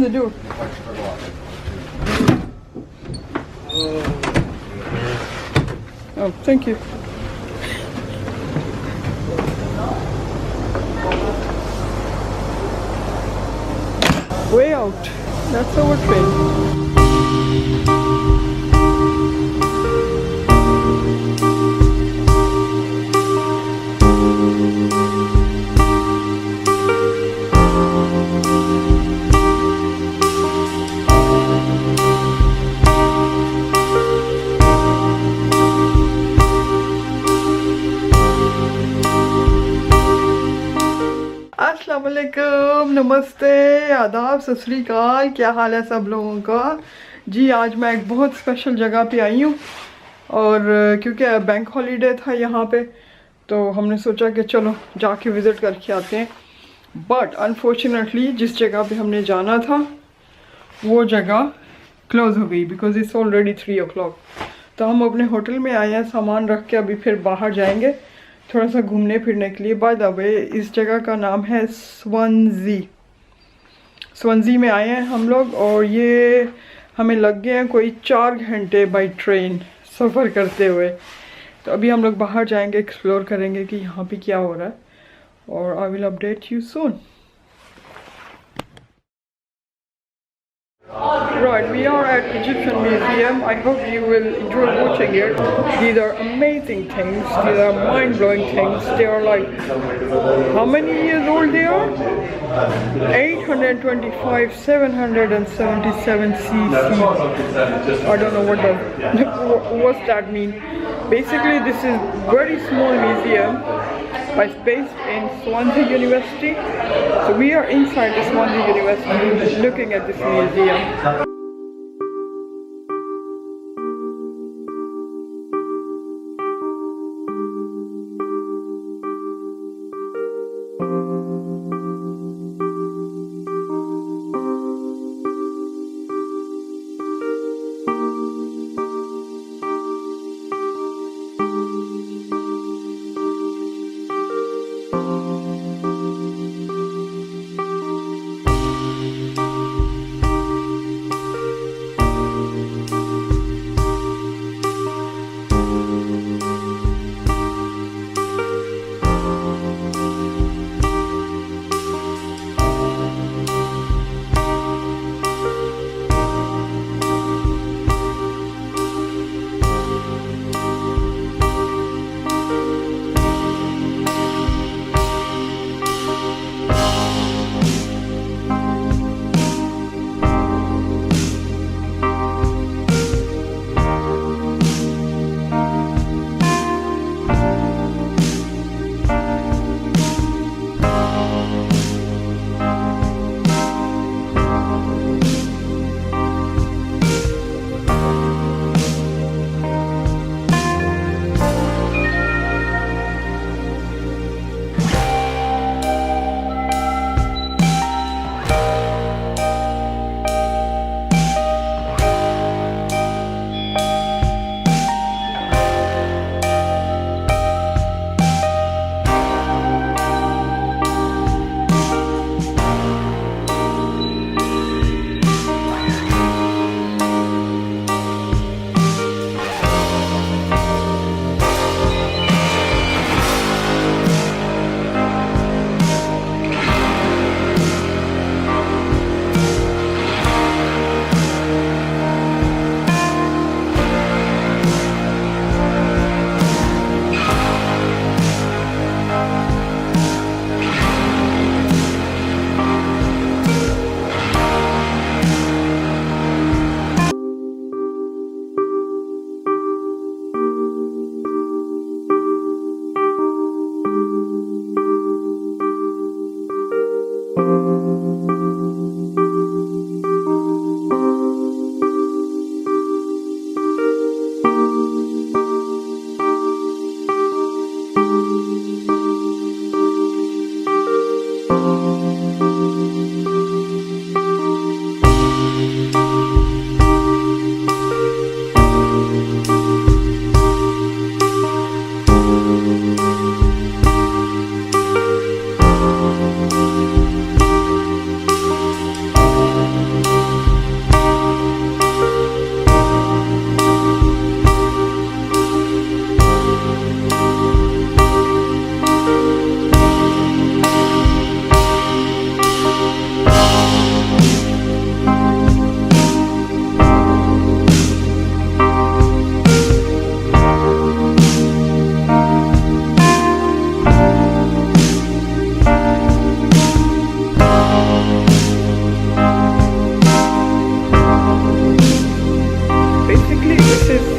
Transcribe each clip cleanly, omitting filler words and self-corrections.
the door. Oh, thank you. Way out. That's our train. अस्सलाम वालेकुम, नमस्ते, आदाब, सत श्री अकाल। क्या हाल है सब लोगों का जी। आज मैं एक बहुत स्पेशल जगह पे आई हूँ और क्योंकि बैंक हॉलीडे था यहाँ पे तो हमने सोचा कि चलो जाके विज़िट करके आते हैं। बट अनफॉर्चुनेटली जिस जगह पे हमने जाना था वो जगह क्लोज़ हो गई बिकॉज़ इट्स ऑलरेडी 3 o'clock। तो हम अपने होटल में आए हैं, सामान रख के अभी फिर बाहर जाएंगे थोड़ा सा घूमने फिरने के लिए। बाय द वे इस जगह का नाम है स्वंजी में आए हैं हम लोग और ये हमें लग गए हैं कोई 4 घंटे बाय ट्रेन सफ़र करते हुए। तो अभी हम लोग बाहर जाएंगे, एक्सप्लोर करेंगे कि यहाँ पे क्या हो रहा है और I will update you soon. Right, we are at Egyptian Museum. I hope you will enjoy watching it. These are amazing things. These are mind-blowing things. They are like, how many years old they are? 825, 777 CC. I don't know what's that mean. Basically, this is very small museum. It's based in Swansea University. So we are inside the Swansea University looking at this museum.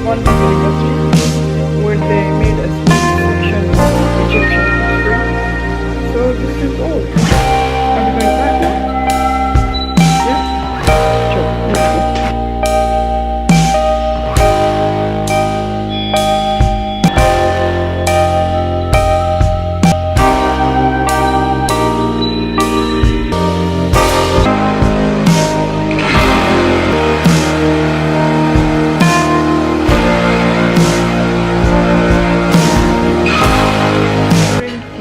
Convent University, where they made a section of Egyptian history. So this is all. Are we going back now? Yeah? Sure, let's go.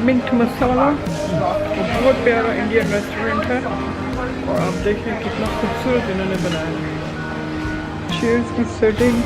Mint masala बहुत प्यारा Indian restaurant है और आप देखिए कितना खूबसूरत इन्होंने बनाया है। चेयर्स की सेटिंग